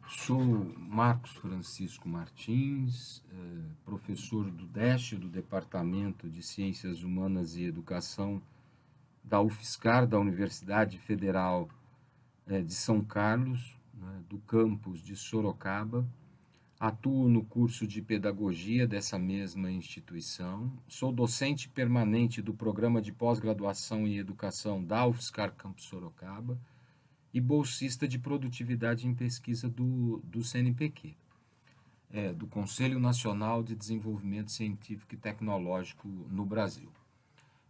Sou Marcos Francisco Martins, professor do DESC, do Departamento de Ciências Humanas e Educação da UFSCar, da Universidade Federal de São Carlos, né, do campus de Sorocaba. Atuo no curso de Pedagogia dessa mesma instituição. Sou docente permanente do Programa de Pós-Graduação em Educação da UFSCar Campus Sorocaba e bolsista de produtividade em pesquisa do CNPq, do Conselho Nacional de Desenvolvimento Científico e Tecnológico no Brasil.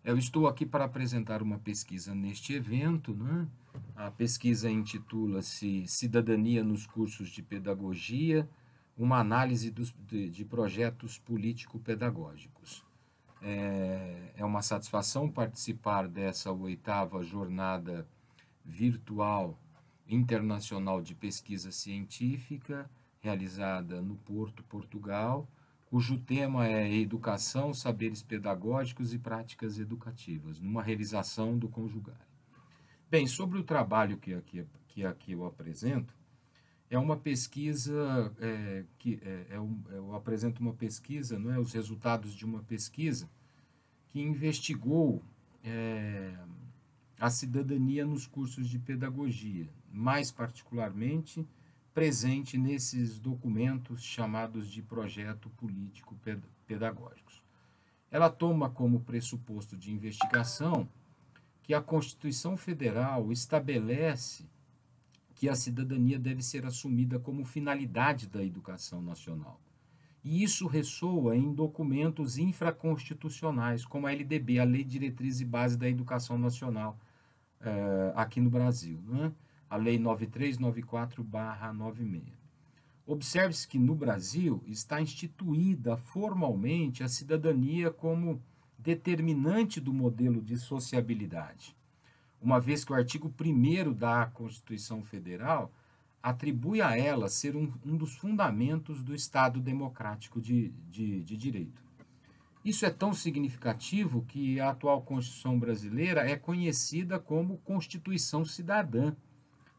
Eu estou aqui para apresentar uma pesquisa neste evento, né? A pesquisa intitula-se Cidadania nos Cursos de Pedagogia, uma análise de projetos político-pedagógicos. É uma satisfação participar dessa 8ª jornada virtual internacional de pesquisa científica, realizada no Porto, Portugal, cujo tema é Educação, Saberes Pedagógicos e Práticas Educativas, numa realização do Conjugário. Bem, sobre o trabalho que aqui eu apresento, é uma pesquisa, eu apresento uma pesquisa, não é, os resultados de uma pesquisa que investigou a cidadania nos cursos de pedagogia, mais particularmente presente nesses documentos chamados de projeto político pedagógicos. Ela toma como pressuposto de investigação que a Constituição Federal estabelece que a cidadania deve ser assumida como finalidade da educação nacional. E isso ressoa em documentos infraconstitucionais, como a LDB, a Lei de Diretriz e Base da Educação Nacional, aqui no Brasil, né? A Lei 9394/96. Observe-se que no Brasil está instituída formalmente a cidadania como determinante do modelo de sociabilidade, uma vez que o artigo 1º da Constituição Federal atribui a ela ser um dos fundamentos do Estado democrático de direito. Isso é tão significativo que a atual Constituição brasileira é conhecida como Constituição Cidadã,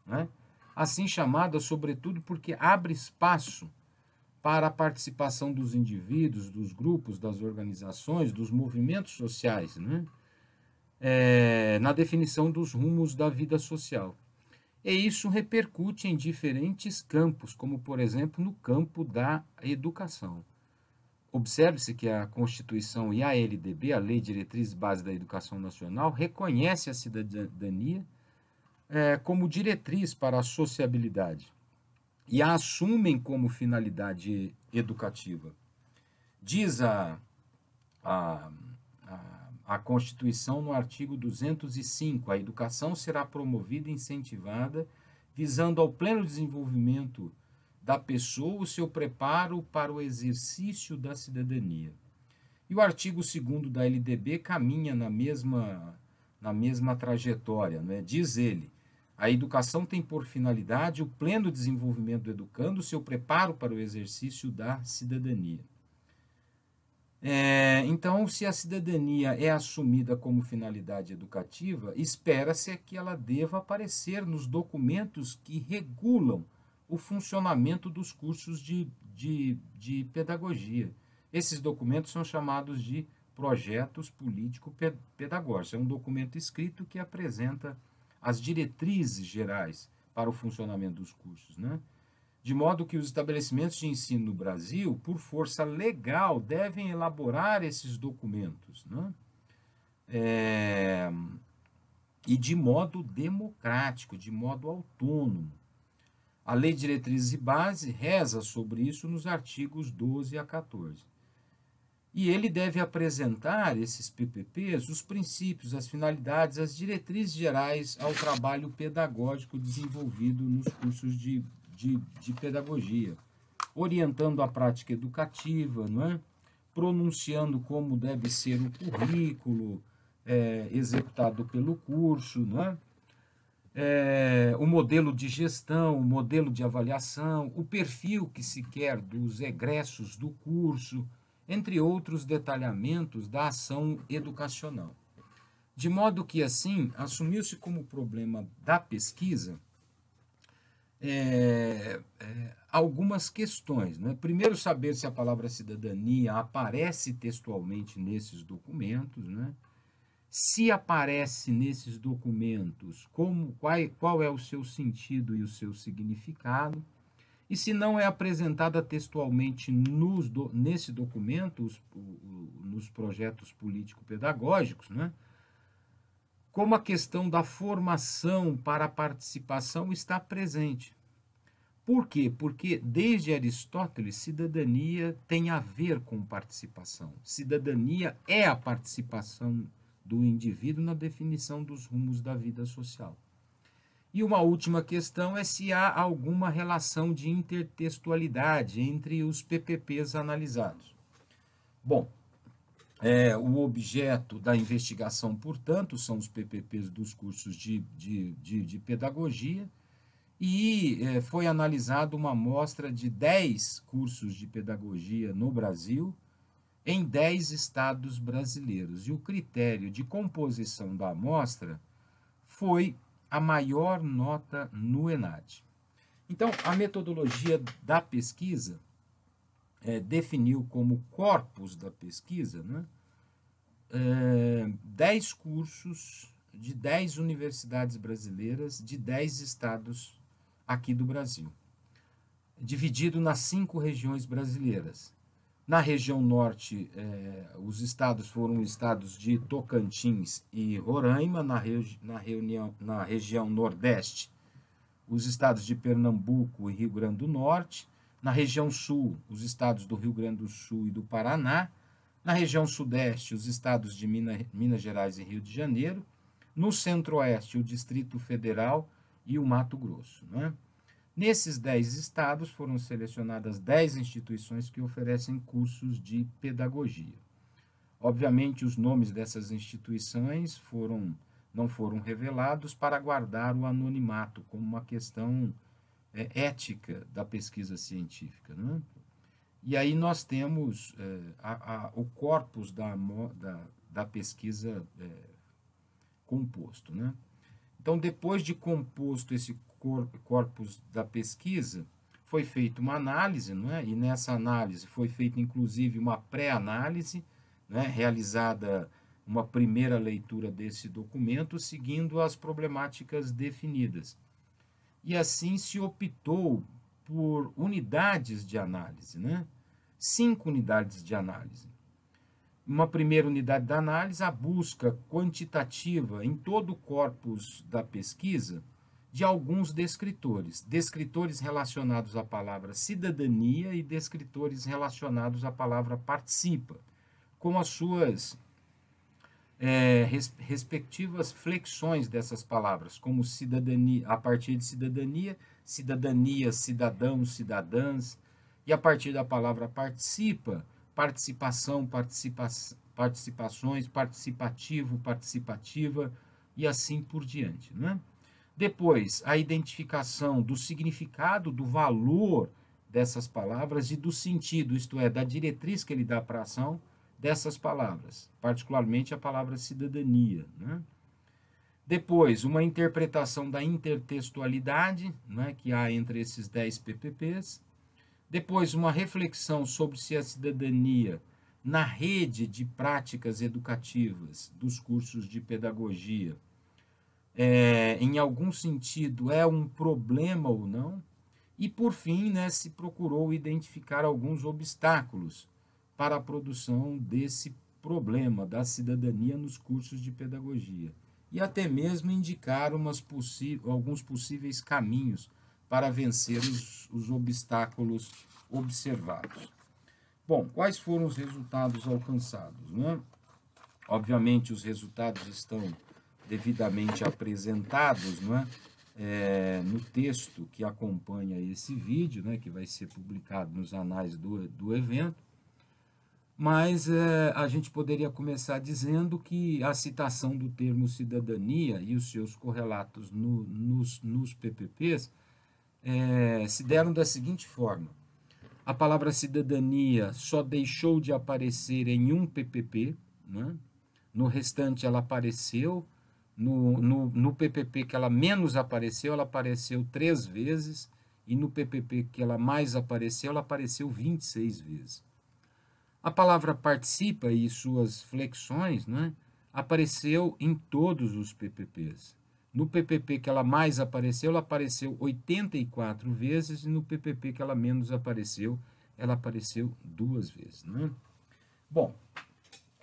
né? Assim chamada, sobretudo, porque abre espaço para a participação dos indivíduos, dos grupos, das organizações, dos movimentos sociais, né? Na definição dos rumos da vida social. E isso repercute em diferentes campos, como, por exemplo, no campo da educação. Observe-se que a Constituição e a LDB, a Lei de Diretriz e Base da Educação Nacional, reconhece a cidadania como diretriz para a sociabilidade e a assumem como finalidade educativa. Diz a Constituição no artigo 205, a educação será promovida e incentivada, visando ao pleno desenvolvimento da pessoa o seu preparo para o exercício da cidadania. E o artigo 2º da LDB caminha na mesma trajetória, né? Diz ele, a educação tem por finalidade o pleno desenvolvimento do educando, o seu preparo para o exercício da cidadania. Então, se a cidadania é assumida como finalidade educativa, espera-se que ela deva aparecer nos documentos que regulam o funcionamento dos cursos de pedagogia. Esses documentos são chamados de projetos político-pedagógicos. É um documento escrito que apresenta as diretrizes gerais para o funcionamento dos cursos, né? De modo que os estabelecimentos de ensino no Brasil, por força legal, devem elaborar esses documentos, né? E de modo democrático, de modo autônomo. A Lei de Diretrizes e Base reza sobre isso nos artigos 12 a 14. E ele deve apresentar, esses PPPs, os princípios, as finalidades, as diretrizes gerais ao trabalho pedagógico desenvolvido nos cursos de pedagogia, orientando a prática educativa, não é? Pronunciando como deve ser o currículo executado pelo curso, não é? O modelo de gestão, o modelo de avaliação, o perfil que se quer dos egressos do curso, entre outros detalhamentos da ação educacional. De modo que, assim, assumiu-se como problema da pesquisa algumas questões, né? Primeiro, saber se a palavra cidadania aparece textualmente nesses documentos, né? Se aparece nesses documentos, qual é o seu sentido e o seu significado, e se não é apresentada textualmente nesse documento, nos projetos político-pedagógicos, né? Como a questão da formação para a participação está presente. Por quê? Porque desde Aristóteles, cidadania tem a ver com participação. Cidadania é a participação do indivíduo na definição dos rumos da vida social. E uma última questão é se há alguma relação de intertextualidade entre os PPPs analisados. Bom, o objeto da investigação, portanto, são os PPPs dos cursos de pedagogia, e foi analisada uma amostra de 10 cursos de pedagogia no Brasil, em 10 estados brasileiros. E o critério de composição da amostra foi a maior nota no ENAD. Então, a metodologia da pesquisa definiu como corpus da pesquisa, né, 10 cursos de 10 universidades brasileiras de 10 estados aqui do Brasil, dividido nas 5 regiões brasileiras. Na região norte, os estados foram estados de Tocantins e Roraima. Na região nordeste, os estados de Pernambuco e Rio Grande do Norte. Na região sul, os estados do Rio Grande do Sul e do Paraná. Na região sudeste, os estados de Minas Gerais e Rio de Janeiro. No centro-oeste, o Distrito Federal e o Mato Grosso, né? Nesses 10 estados foram selecionadas 10 instituições que oferecem cursos de pedagogia. Obviamente, os nomes dessas instituições não foram revelados para guardar o anonimato, como uma questão ética da pesquisa científica, né? E aí nós temos o corpus da pesquisa composto, né? Então, depois de composto esse corpus da pesquisa, foi feita uma análise, né? E nessa análise foi feita, inclusive, uma pré-análise, né? Realizada uma primeira leitura desse documento, seguindo as problemáticas definidas. E assim se optou por unidades de análise, né? 5 unidades de análise. Uma primeira unidade da análise, a busca quantitativa em todo o corpus da pesquisa de alguns descritores relacionados à palavra cidadania e descritores relacionados à palavra participa, com as suas respectivas flexões dessas palavras, como cidadania, a partir de cidadania, cidadãos, cidadãs, e a partir da palavra participa, participação, participações, participativo, participativa, e assim por diante, né? Depois, a identificação do significado, do valor dessas palavras e do sentido, isto é, da diretriz que ele dá para a ação dessas palavras, particularmente a palavra cidadania, né? Depois, uma interpretação da intertextualidade, né, que há entre esses 10 PPPs. Depois, uma reflexão sobre se a cidadania, na rede de práticas educativas dos cursos de pedagogia, em algum sentido, é um problema ou não. E, por fim, né, se procurou identificar alguns obstáculos para a produção desse problema da cidadania nos cursos de pedagogia. E até mesmo indicar alguns possíveis caminhos para vencer os obstáculos observados. Bom, quais foram os resultados alcançados, né? Obviamente, os resultados estão devidamente apresentados, né, no texto que acompanha esse vídeo, né, que vai ser publicado nos anais do evento. Mas a gente poderia começar dizendo que a citação do termo cidadania e os seus correlatos nos PPPs se deram da seguinte forma: a palavra cidadania só deixou de aparecer em um PPP, né? No restante ela apareceu, no PPP que ela menos apareceu, ela apareceu 3 vezes, e no PPP que ela mais apareceu, ela apareceu 26 vezes. A palavra participa e suas flexões, né, apareceu em todos os PPPs. No PPP que ela mais apareceu, ela apareceu 84 vezes, e no PPP que ela menos apareceu, ela apareceu 2 vezes. Né? Bom,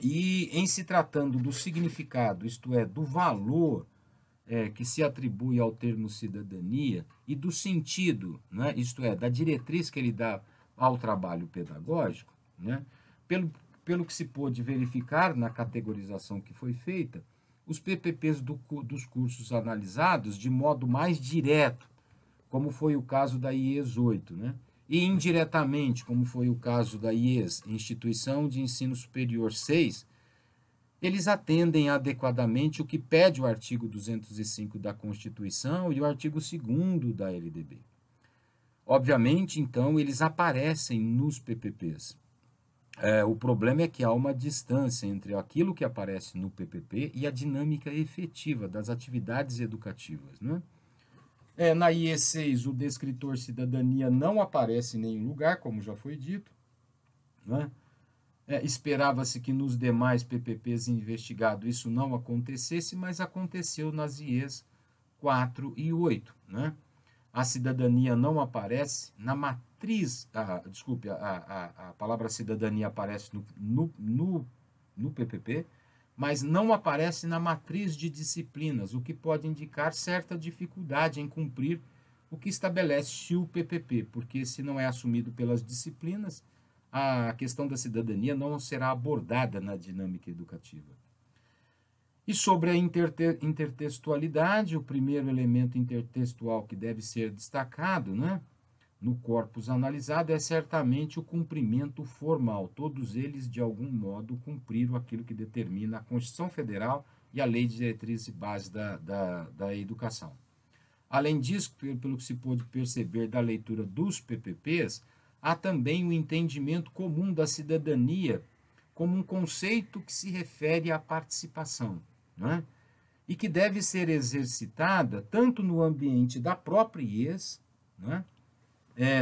e em se tratando do significado, isto é, do valor que se atribui ao termo cidadania e do sentido, né, isto é, da diretriz que ele dá ao trabalho pedagógico, né, pelo que se pôde verificar na categorização que foi feita, os PPPs dos cursos analisados de modo mais direto, como foi o caso da IES 8, né, e indiretamente, como foi o caso da IES, Instituição de Ensino Superior 6, eles atendem adequadamente o que pede o artigo 205 da Constituição e o artigo 2º da LDB. Obviamente, então, eles aparecem nos PPPs. O problema é que há uma distância entre aquilo que aparece no PPP e a dinâmica efetiva das atividades educativas. Né? Na IE6, o descritor cidadania não aparece em nenhum lugar, como já foi dito. Né? Esperava-se que nos demais PPPs investigados isso não acontecesse, mas aconteceu nas IEs 4 e 8. Né? A cidadania não aparece na matriz, a palavra cidadania aparece no PPP, mas não aparece na matriz de disciplinas, o que pode indicar certa dificuldade em cumprir o que estabelece o PPP, porque se não é assumido pelas disciplinas, a questão da cidadania não será abordada na dinâmica educativa. E sobre a intertextualidade, o primeiro elemento intertextual que deve ser destacado, né, no corpus analisado é certamente o cumprimento formal. Todos eles, de algum modo, cumpriram aquilo que determina a Constituição Federal e a Lei de Diretrizes e Bases da Educação. Além disso, pelo que se pôde perceber da leitura dos PPPs, há também o entendimento comum da cidadania como um conceito que se refere à participação, né? E que deve ser exercitada tanto no ambiente da própria IES, né,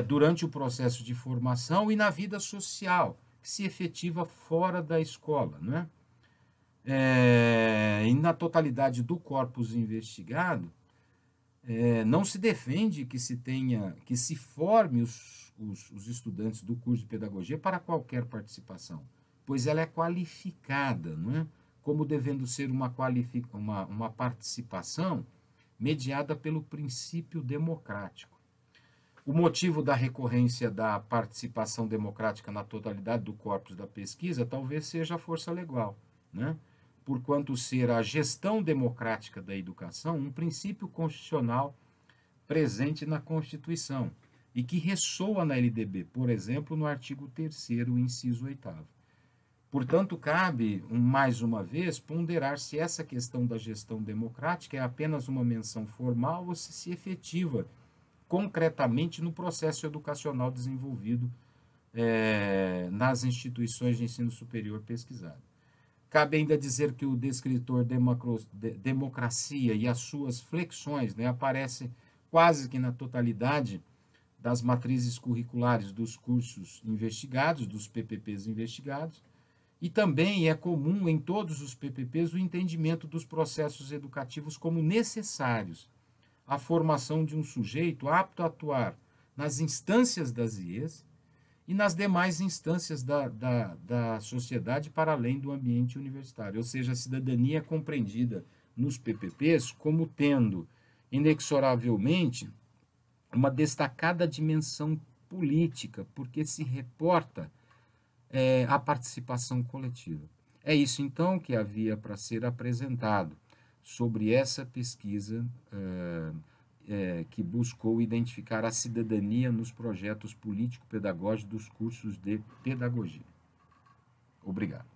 durante o processo de formação, e na vida social, que se efetiva fora da escola. Né? E na totalidade do corpus investigado, não se defende que se forme os estudantes do curso de pedagogia para qualquer participação, pois ela é qualificada, não é? Como devendo ser uma participação mediada pelo princípio democrático. O motivo da recorrência da participação democrática na totalidade do corpus da pesquisa talvez seja a força legal, né? Porquanto ser a gestão democrática da educação um princípio constitucional presente na Constituição e que ressoa na LDB, por exemplo, no artigo 3º, inciso 8º. Portanto, cabe, mais uma vez, ponderar se essa questão da gestão democrática é apenas uma menção formal ou se efetiva concretamente no processo educacional desenvolvido nas instituições de ensino superior pesquisado. Cabe ainda dizer que o descritor democracia e as suas flexões, né, aparece quase que na totalidade das matrizes curriculares dos cursos investigados, dos PPPs investigados, e também é comum em todos os PPPs o entendimento dos processos educativos como necessários à formação de um sujeito apto a atuar nas instâncias das IES e nas demais instâncias da sociedade para além do ambiente universitário. Ou seja, a cidadania é compreendida nos PPPs como tendo, inexoravelmente, uma destacada dimensão política, porque se reporta à participação coletiva. É isso, então, que havia para ser apresentado sobre essa pesquisa que buscou identificar a cidadania nos projetos político-pedagógicos dos cursos de pedagogia. Obrigado.